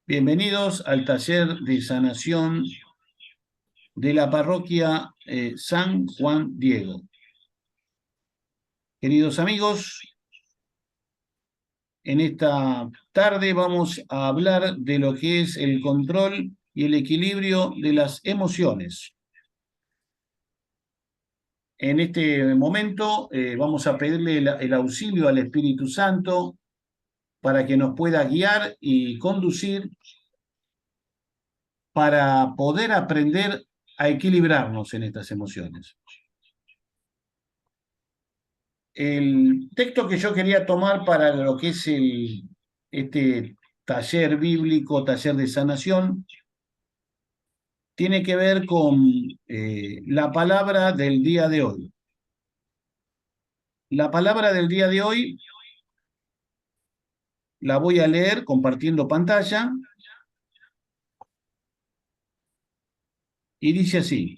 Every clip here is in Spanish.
Bienvenidos al taller de sanación de la parroquia San Juan Diego. Queridos amigos, en esta tarde vamos a hablar de lo que es el control y el equilibrio de las emociones. En este momento vamos a pedirle el auxilio al Espíritu Santo para que nos pueda guiar y conducir para poder aprender a equilibrarnos en estas emociones. El texto que yo quería tomar para lo que es este taller bíblico, taller de sanación, tiene que ver con la palabra del día de hoy. La palabra del día de hoy la voy a leer compartiendo pantalla y dice así: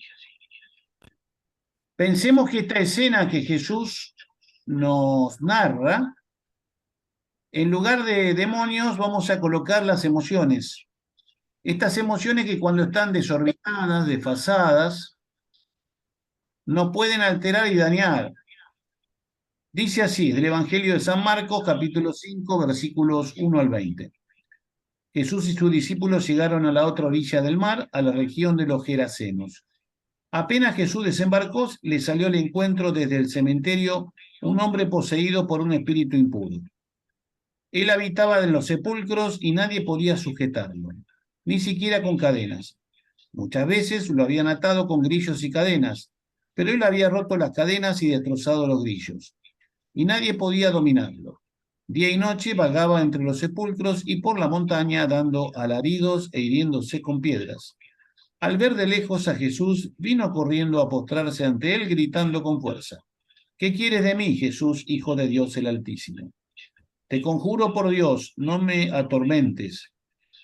pensemos que esta escena que Jesús nos narra, en lugar de demonios vamos a colocar las emociones. Estas emociones que cuando están desorbitadas, desfasadas, nos pueden alterar y dañar. Dice así, del Evangelio de San Marcos, capítulo 5, versículos 1 al 20. Jesús y sus discípulos llegaron a la otra orilla del mar, a la región de los Gerasenos. Apenas Jesús desembarcó, le salió al encuentro desde el cementerio un hombre poseído por un espíritu impuro. Él habitaba en los sepulcros y nadie podía sujetarlo, ni siquiera con cadenas. Muchas veces lo habían atado con grillos y cadenas, pero él había roto las cadenas y destrozado los grillos, y nadie podía dominarlo. Día y noche vagaba entre los sepulcros y por la montaña dando alaridos e hiriéndose con piedras. Al ver de lejos a Jesús, vino corriendo a postrarse ante él, gritando con fuerza: ¿Qué quieres de mí, Jesús, Hijo de Dios el Altísimo? Te conjuro por Dios, no me atormentes.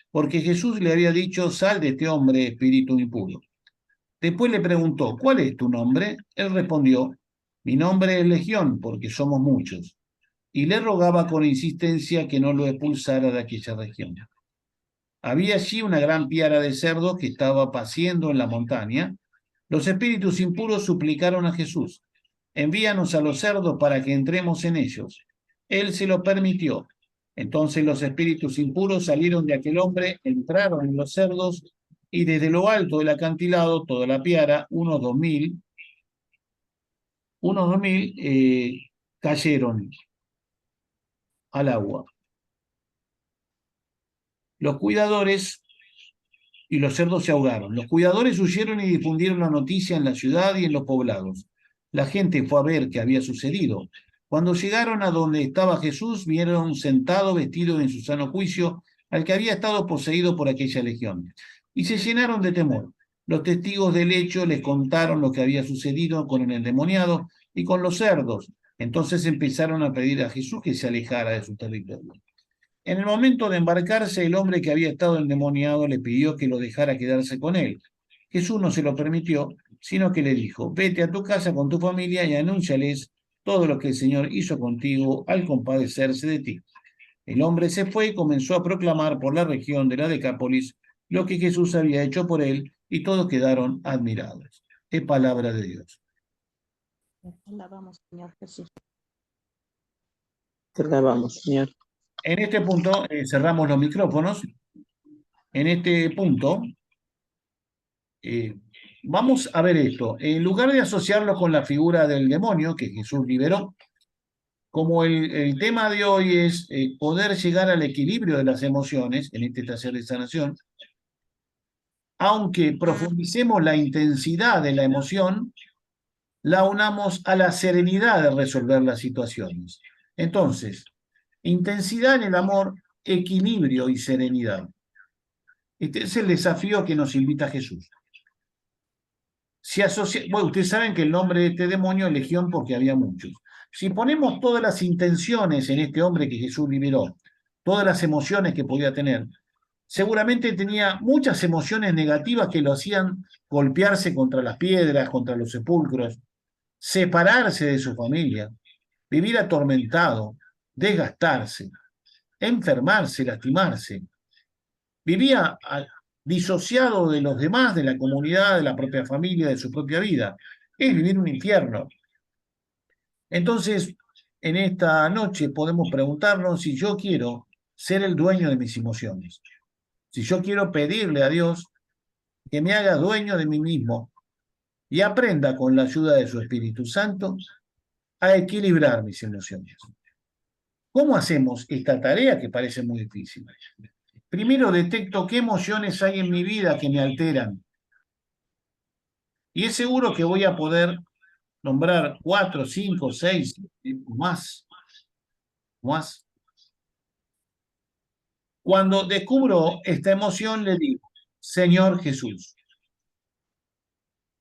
Porque Jesús le había dicho: sal de este hombre, espíritu impuro. Después le preguntó: ¿cuál es tu nombre? Él respondió: mi nombre es Legión, porque somos muchos. Y le rogaba con insistencia que no lo expulsara de aquella región. Había allí una gran piara de cerdos que estaba paciendo en la montaña. Los espíritus impuros suplicaron a Jesús: envíanos a los cerdos para que entremos en ellos. Él se lo permitió. Entonces los espíritus impuros salieron de aquel hombre, entraron en los cerdos, y desde lo alto del acantilado, toda la piara, unos 2000, cayeron al agua. Los cuidadores y los cerdos se ahogaron. Los cuidadores huyeron y difundieron la noticia en la ciudad y en los poblados. La gente fue a ver qué había sucedido. Cuando llegaron a donde estaba Jesús, vieron sentado, vestido en su sano juicio, al que había estado poseído por aquella legión, y se llenaron de temor. Los testigos del hecho les contaron lo que había sucedido con el endemoniado y con los cerdos. Entonces empezaron a pedir a Jesús que se alejara de su territorio. En el momento de embarcarse, el hombre que había estado endemoniado le pidió que lo dejara quedarse con él. Jesús no se lo permitió, sino que le dijo: vete a tu casa con tu familia y anúnciales todo lo que el Señor hizo contigo al compadecerse de ti. El hombre se fue y comenzó a proclamar por la región de la Decápolis lo que Jesús había hecho por él, y todos quedaron admirados. Es palabra de Dios. Te alabamos, Señor Jesús. Te alabamos, Señor. En este punto cerramos los micrófonos. En este punto vamos a ver esto. En lugar de asociarlo con la figura del demonio que Jesús liberó, como el tema de hoy es poder llegar al equilibrio de las emociones en este taller de sanación, aunque profundicemos la intensidad de la emoción, la unamos a la serenidad de resolver las situaciones. Entonces, intensidad en el amor, equilibrio y serenidad. Este es el desafío que nos invita Jesús. Bueno, ustedes saben que el nombre de este demonio es Legión porque había muchos. Si ponemos todas las intenciones en este hombre que Jesús liberó, todas las emociones que podía tener, seguramente tenía muchas emociones negativas que lo hacían golpearse contra las piedras, contra los sepulcros, separarse de su familia, vivir atormentado, desgastarse, enfermarse, lastimarse. Vivía disociado de los demás, de la comunidad, de la propia familia, de su propia vida. Es vivir un infierno. Entonces, en esta noche podemos preguntarnos si yo quiero ser el dueño de mis emociones, si yo quiero pedirle a Dios que me haga dueño de mí mismo y aprenda con la ayuda de su Espíritu Santo a equilibrar mis emociones. ¿Cómo hacemos esta tarea que parece muy difícil? Primero detecto qué emociones hay en mi vida que me alteran. Y es seguro que voy a poder nombrar 4, 5, 6, más. Más. Cuando descubro esta emoción, le digo, Señor Jesús,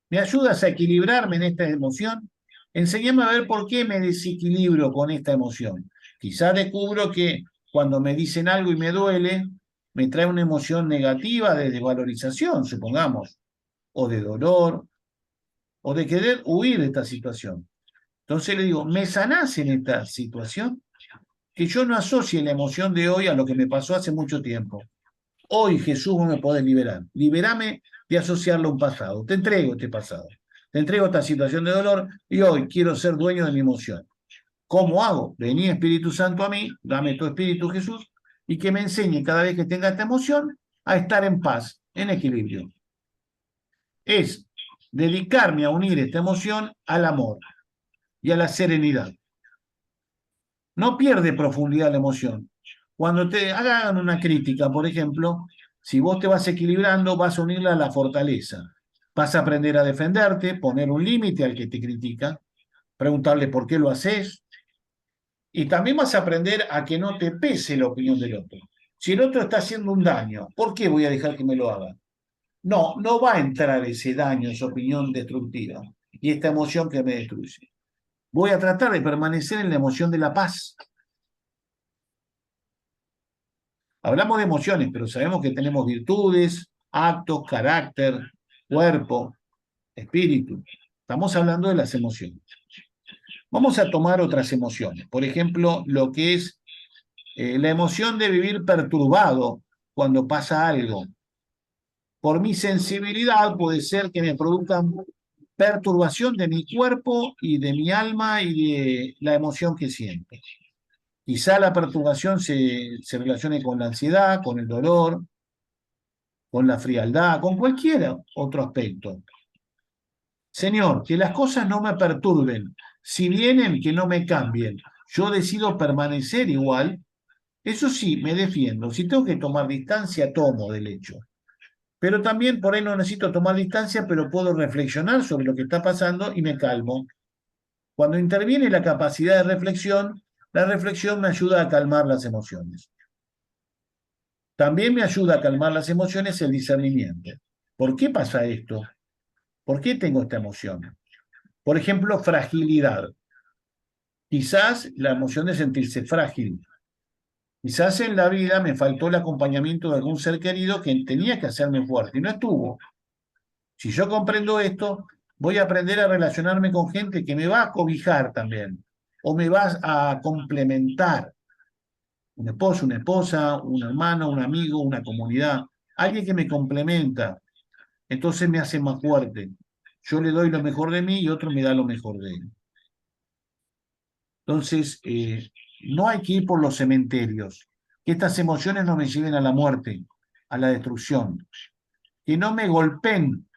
¿me ayudas a equilibrarme en esta emoción? Enséñame a ver por qué me desequilibro con esta emoción. Quizás descubro que cuando me dicen algo y me duele, me trae una emoción negativa de desvalorización, supongamos, o de dolor, o de querer huir de esta situación. Entonces le digo, ¿me sanás en esta situación? Que yo no asocie la emoción de hoy a lo que me pasó hace mucho tiempo. Hoy, Jesús, vos me podés liberar. Liberame de asociarlo a un pasado. Te entrego este pasado. Te entrego esta situación de dolor y hoy quiero ser dueño de mi emoción. ¿Cómo hago? Vení, Espíritu Santo, a mí, dame tu Espíritu, Jesús, y que me enseñe cada vez que tenga esta emoción a estar en paz, en equilibrio. Es dedicarme a unir esta emoción al amor y a la serenidad. No pierde profundidad la emoción. Cuando te hagan una crítica, por ejemplo, si vos te vas equilibrando, vas a unirla a la fortaleza. Vas a aprender a defenderte, poner un límite al que te critica, preguntarle por qué lo haces, y también vas a aprender a que no te pese la opinión del otro. Si el otro está haciendo un daño, ¿por qué voy a dejar que me lo haga? No, no va a entrar ese daño, esa opinión destructiva y esta emoción que me destruye. Voy a tratar de permanecer en la emoción de la paz. Hablamos de emociones, pero sabemos que tenemos virtudes, actos, carácter, cuerpo, espíritu. Estamos hablando de las emociones. Vamos a tomar otras emociones. Por ejemplo, lo que es la emoción de vivir perturbado cuando pasa algo. Por mi sensibilidad puede ser que me produzca perturbación de mi cuerpo y de mi alma y de la emoción que siento. Quizá la perturbación se relacione con la ansiedad, con el dolor, con la frialdad, con cualquier otro aspecto. Señor, que las cosas no me perturben, si vienen, que no me cambien. Yo decido permanecer igual, eso sí, me defiendo. Si tengo que tomar distancia, tomo del hecho. Pero también por ahí no necesito tomar distancia, pero puedo reflexionar sobre lo que está pasando y me calmo. Cuando interviene la capacidad de reflexión, la reflexión me ayuda a calmar las emociones. También me ayuda a calmar las emociones el discernimiento. ¿Por qué pasa esto? ¿Por qué tengo esta emoción? Por ejemplo, fragilidad. Quizás la emoción de sentirse frágil. Quizás en la vida me faltó el acompañamiento de algún ser querido que tenía que hacerme fuerte y no estuvo. Si yo comprendo esto, voy a aprender a relacionarme con gente que me va a cobijar también o me va a complementar. Un esposo, una esposa, un hermano, un amigo, una comunidad, alguien que me complementa. Entonces me hace más fuerte. Yo le doy lo mejor de mí y otro me da lo mejor de él. Entonces, no hay que ir por los cementerios. Que estas emociones no me lleven a la muerte, a la destrucción. Que no me golpeen.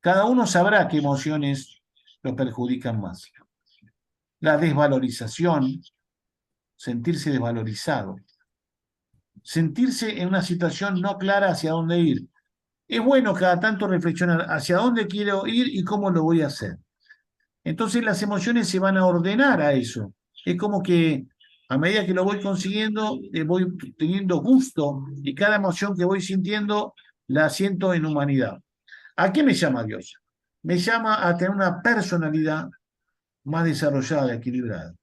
Cada uno sabrá qué emociones lo perjudican más. La desvalorización, sentirse desvalorizado. Sentirse en una situación no clara hacia dónde ir. Es bueno cada tanto reflexionar hacia dónde quiero ir y cómo lo voy a hacer. Entonces las emociones se van a ordenar a eso. Es como que a medida que lo voy consiguiendo, voy teniendo gusto y cada emoción que voy sintiendo la siento en humanidad. ¿A qué me llama Dios? Me llama a tener una personalidad más desarrollada, equilibrada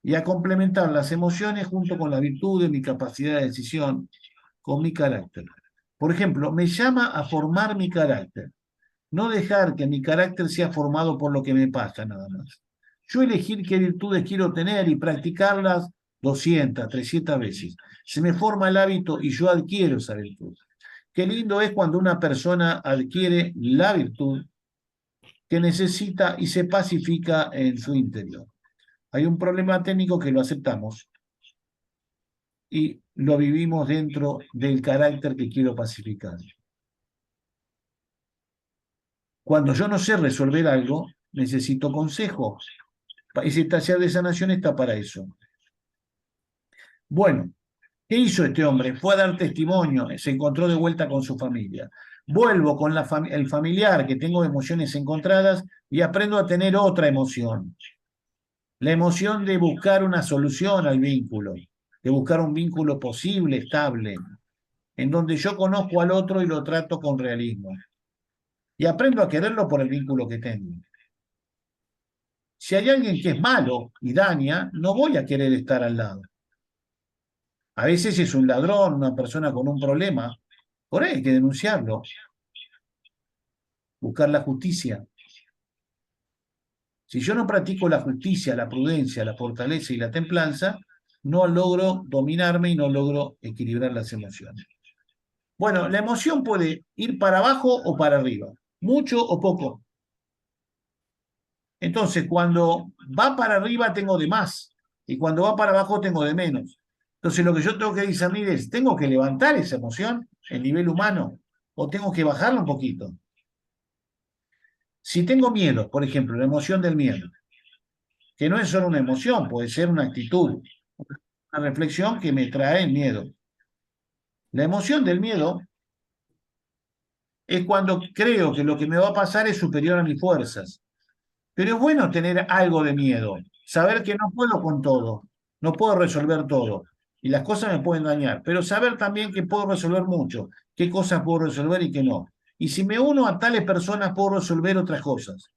y a complementar las emociones junto con la virtud de mi capacidad de decisión, con mi carácter. Por ejemplo, me llama a formar mi carácter. No dejar que mi carácter sea formado por lo que me pasa nada más. Yo elegir qué virtudes quiero tener y practicarlas 200, 300 veces. Se me forma el hábito y yo adquiero esa virtud. Qué lindo es cuando una persona adquiere la virtud que necesita y se pacifica en su interior. Hay un problema técnico que lo aceptamos y lo vivimos dentro del carácter que quiero pacificar. Cuando yo no sé resolver algo, necesito consejo. Ese taller de sanación está para eso. Bueno, ¿qué hizo este hombre? Fue a dar testimonio, se encontró de vuelta con su familia. Vuelvo con el familiar, que tengo emociones encontradas, y aprendo a tener otra emoción. La emoción de buscar una solución al vínculo, de buscar un vínculo posible, estable, en donde yo conozco al otro y lo trato con realismo. Y aprendo a quererlo por el vínculo que tengo. Si hay alguien que es malo y daña, no voy a querer estar al lado. A veces es un ladrón, una persona con un problema. Por ahí hay que denunciarlo, buscar la justicia. Si yo no practico la justicia, la prudencia, la fortaleza y la templanza, no logro dominarme y no logro equilibrar las emociones. Bueno, la emoción puede ir para abajo o para arriba, mucho o poco. Entonces, cuando va para arriba tengo de más y cuando va para abajo tengo de menos. Entonces, lo que yo tengo que discernir es, ¿tengo que levantar esa emoción en nivel humano o tengo que bajarla un poquito? Si tengo miedo, por ejemplo, la emoción del miedo, que no es solo una emoción, puede ser una actitud, una reflexión que me trae el miedo. La emoción del miedo es cuando creo que lo que me va a pasar es superior a mis fuerzas. Pero es bueno tener algo de miedo, saber que no puedo con todo, no puedo resolver todo y las cosas me pueden dañar, pero saber también que puedo resolver mucho, qué cosas puedo resolver y qué no. Y si me uno a tales personas puedo resolver otras cosas.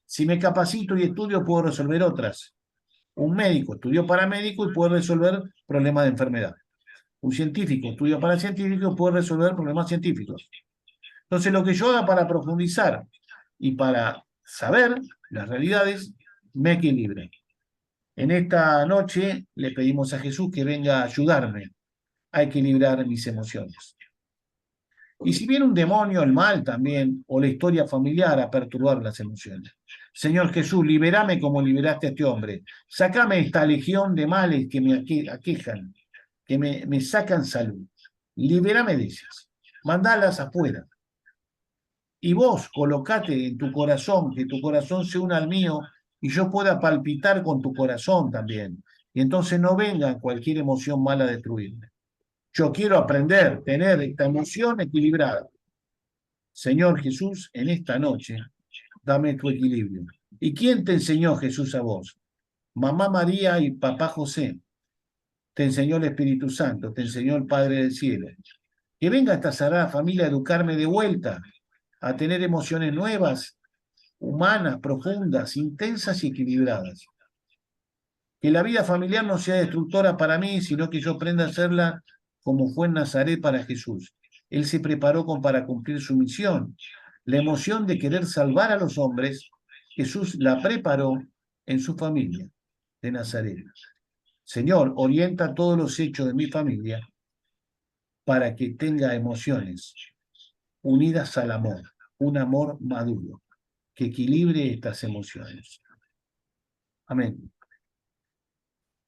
Si me capacito y estudio puedo resolver otras. Un médico estudió para médico y puede resolver problemas de enfermedad. Un científico estudia para científico y puede resolver problemas científicos. Entonces, lo que yo haga para profundizar y para saber las realidades, me equilibra. En esta noche le pedimos a Jesús que venga a ayudarme a equilibrar mis emociones. Y si viene un demonio, el mal también, o la historia familiar a perturbar las emociones. Señor Jesús, liberame como liberaste a este hombre. Sácame esta legión de males que me aquejan, que me sacan salud. Libérame de ellas. Mandalas afuera. Y vos colocate en tu corazón, que tu corazón se una al mío y yo pueda palpitar con tu corazón también. Y entonces no venga cualquier emoción mala a destruirme. Yo quiero aprender, tener esta emoción equilibrada. Señor Jesús, en esta noche, dame tu equilibrio. ¿Y quién te enseñó Jesús a vos? Mamá María y papá José. Te enseñó el Espíritu Santo, te enseñó el Padre del Cielo. Que venga esta sagrada familia a educarme de vuelta, a tener emociones nuevas, humanas, profundas, intensas y equilibradas. Que la vida familiar no sea destructora para mí, sino que yo aprenda a hacerla como fue en Nazaret para Jesús. Él se preparó para cumplir su misión. La emoción de querer salvar a los hombres, Jesús la preparó en su familia de Nazaret. Señor, orienta todos los hechos de mi familia para que tenga emociones unidas al amor, un amor maduro, que equilibre estas emociones. Amén.